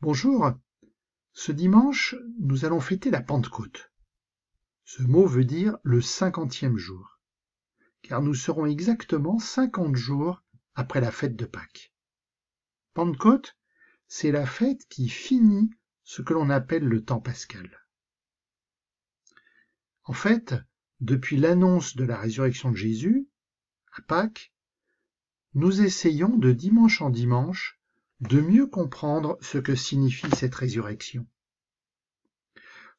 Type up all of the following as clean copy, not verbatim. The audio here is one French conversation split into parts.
Bonjour, ce dimanche, nous allons fêter la Pentecôte. Ce mot veut dire le 50e jour, car nous serons exactement 50 jours après la fête de Pâques. Pentecôte, c'est la fête qui finit ce que l'on appelle le temps pascal. En fait, depuis l'annonce de la résurrection de Jésus, à Pâques, nous essayons de dimanche en dimanche de mieux comprendre ce que signifie cette résurrection.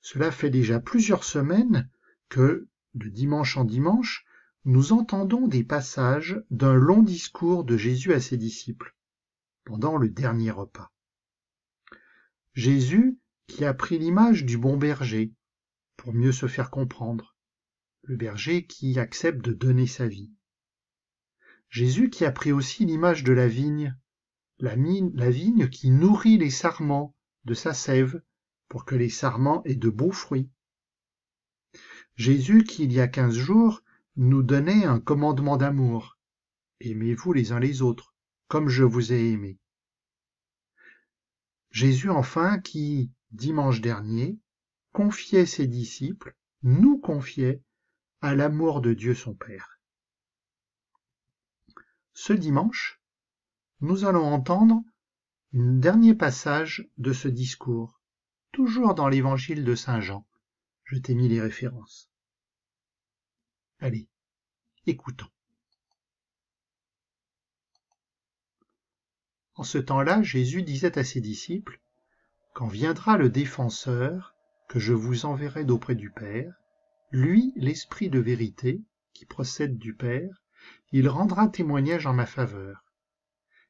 Cela fait déjà plusieurs semaines que, de dimanche en dimanche, nous entendons des passages d'un long discours de Jésus à ses disciples, pendant le dernier repas. Jésus qui a pris l'image du bon berger, pour mieux se faire comprendre, le berger qui accepte de donner sa vie. Jésus qui a pris aussi l'image de la vigne qui nourrit les sarments de sa sève, pour que les sarments aient de beaux fruits. Jésus qui, il y a 15 jours, nous donnait un commandement d'amour. Aimez-vous les uns les autres, comme je vous ai aimé. Jésus enfin qui, dimanche dernier, confiait ses disciples, nous confiait à l'amour de Dieu son Père. Ce dimanche, nous allons entendre un dernier passage de ce discours, toujours dans l'évangile de Saint Jean. Je t'ai mis les références. Allez, écoutons. En ce temps-là, Jésus disait à ses disciples, « Quand viendra le défenseur, que je vous enverrai d'auprès du Père, lui, l'Esprit de vérité, qui procède du Père, il rendra témoignage en ma faveur.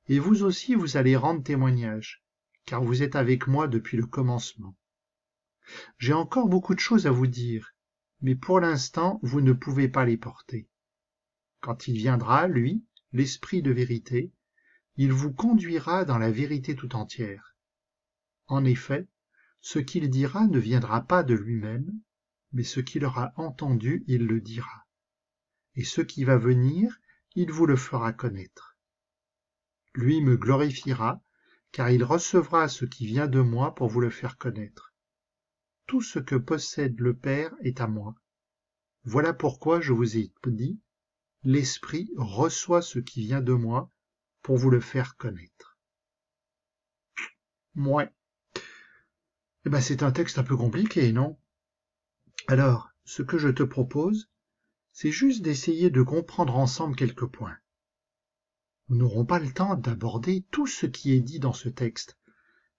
Et vous aussi, vous allez rendre témoignage, car vous êtes avec moi depuis le commencement. J'ai encore beaucoup de choses à vous dire, mais pour l'instant, vous ne pouvez pas les porter. Quand il viendra, lui, l'Esprit de vérité, il vous conduira dans la vérité tout entière. En effet, ce qu'il dira ne viendra pas de lui-même, mais ce qu'il aura entendu, il le dira. Et ce qui va venir, il vous le fera connaître. Lui me glorifiera, car il recevra ce qui vient de moi pour vous le faire connaître. Tout ce que possède le Père est à moi. Voilà pourquoi je vous ai dit, l'Esprit reçoit ce qui vient de moi pour vous le faire connaître. Ouais. Eh ben, c'est un texte un peu compliqué, non? Alors, ce que je te propose, c'est juste d'essayer de comprendre ensemble quelques points. Nous n'aurons pas le temps d'aborder tout ce qui est dit dans ce texte,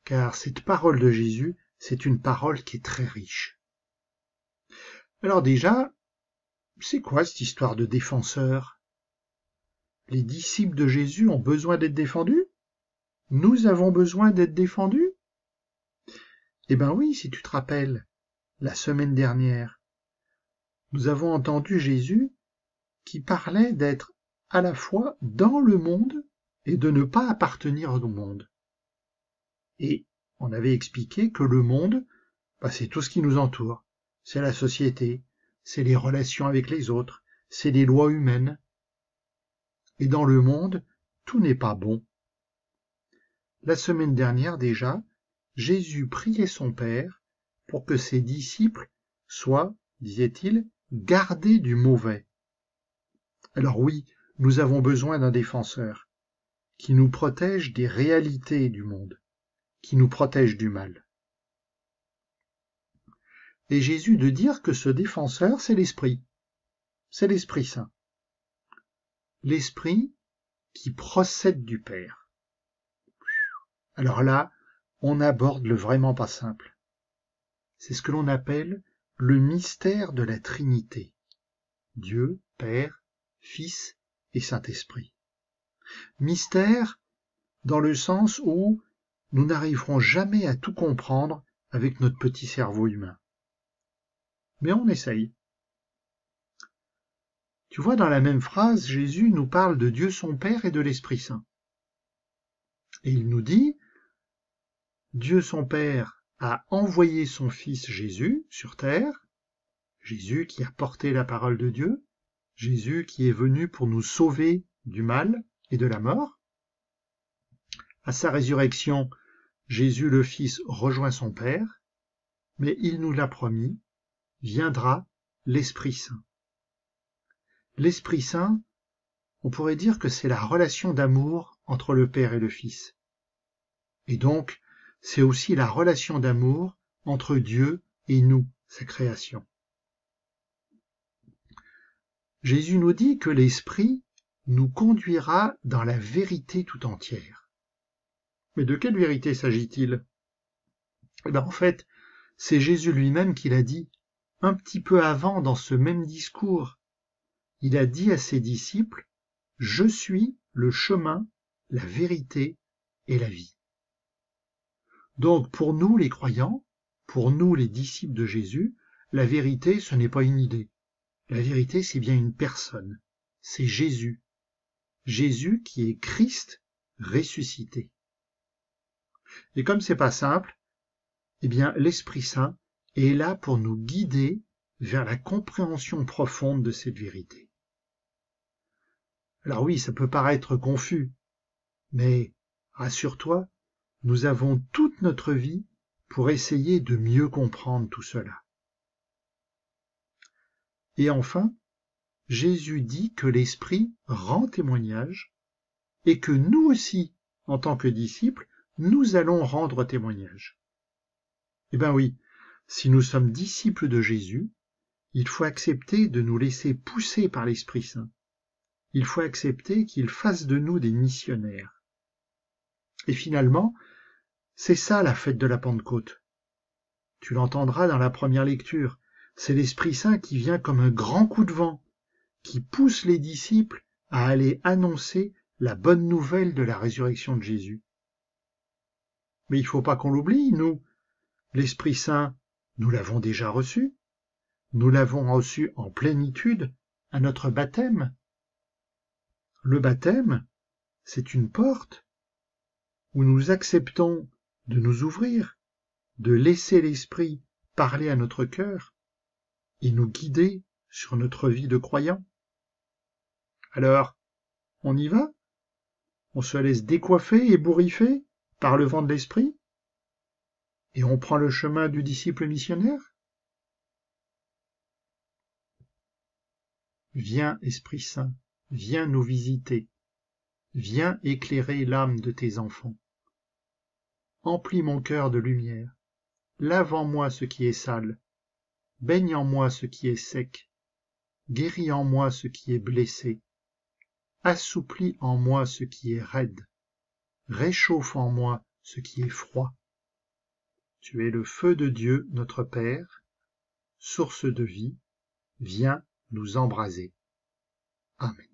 car cette parole de Jésus, c'est une parole qui est très riche. Alors déjà, c'est quoi cette histoire de défenseur? Les disciples de Jésus ont besoin d'être défendus? Nous avons besoin d'être défendus? Eh ben oui, si tu te rappelles, la semaine dernière, nous avons entendu Jésus qui parlait d'être à la fois dans le monde et de ne pas appartenir au monde. Et on avait expliqué que le monde, c'est tout ce qui nous entoure. C'est la société, c'est les relations avec les autres, c'est les lois humaines. Et dans le monde, tout n'est pas bon. La semaine dernière déjà, Jésus priait son Père pour que ses disciples soient, disait-il, gardés du mauvais. Alors oui, nous avons besoin d'un défenseur qui nous protège des réalités du monde, qui nous protège du mal. Et Jésus de dire que ce défenseur, c'est l'Esprit Saint. L'Esprit qui procède du Père. Alors là, on aborde le vraiment pas simple. C'est ce que l'on appelle le mystère de la Trinité. Dieu, Père, Fils et Saint-Esprit. Mystère dans le sens où nous n'arriverons jamais à tout comprendre avec notre petit cerveau humain. Mais on essaye. Tu vois, dans la même phrase, Jésus nous parle de Dieu son Père et de l'Esprit Saint. Et il nous dit, Dieu son Père a envoyé son Fils Jésus sur terre, Jésus qui a porté la parole de Dieu, Jésus qui est venu pour nous sauver du mal et de la mort. À sa résurrection, Jésus le Fils rejoint son Père, mais il nous l'a promis, viendra l'Esprit Saint. L'Esprit Saint, on pourrait dire que c'est la relation d'amour entre le Père et le Fils. Et donc, c'est aussi la relation d'amour entre Dieu et nous, sa création. Jésus nous dit que l'Esprit nous conduira dans la vérité tout entière. Mais de quelle vérité s'agit-il? En fait, c'est Jésus lui-même qui l'a dit, un petit peu avant dans ce même discours. Il a dit à ses disciples, « Je suis le chemin, la vérité et la vie. » Donc pour nous les croyants, pour nous les disciples de Jésus, la vérité ce n'est pas une idée. La vérité c'est bien une personne, c'est Jésus. Jésus qui est Christ ressuscité. Et comme c'est pas simple, eh bien l'Esprit Saint est là pour nous guider vers la compréhension profonde de cette vérité. Alors oui, ça peut paraître confus, mais rassure-toi, nous avons toute notre vie pour essayer de mieux comprendre tout cela. Et enfin, Jésus dit que l'Esprit rend témoignage et que nous aussi, en tant que disciples, nous allons rendre témoignage. Eh bien oui, si nous sommes disciples de Jésus, il faut accepter de nous laisser pousser par l'Esprit Saint. Il faut accepter qu'il fasse de nous des missionnaires. Et finalement, c'est ça la fête de la Pentecôte. Tu l'entendras dans la première lecture. C'est l'Esprit Saint qui vient comme un grand coup de vent, qui pousse les disciples à aller annoncer la bonne nouvelle de la résurrection de Jésus. Mais il ne faut pas qu'on l'oublie, nous. L'Esprit Saint, nous l'avons déjà reçu. Nous l'avons reçu en plénitude à notre baptême. Le baptême, c'est une porte où nous acceptons de nous ouvrir, de laisser l'Esprit parler à notre cœur et nous guider sur notre vie de croyant. Alors, on y va? On se laisse décoiffer et bourrifer par le vent de l'Esprit? Et on prend le chemin du disciple missionnaire? Viens, Esprit Saint, viens nous visiter. Viens éclairer l'âme de tes enfants. Emplis mon cœur de lumière. Lave en moi ce qui est sale. Baigne en moi ce qui est sec. Guéris en moi ce qui est blessé. Assouplis en moi ce qui est raide. Réchauffe en moi ce qui est froid. Tu es le feu de Dieu, notre Père, source de vie. Viens nous embraser. Amen.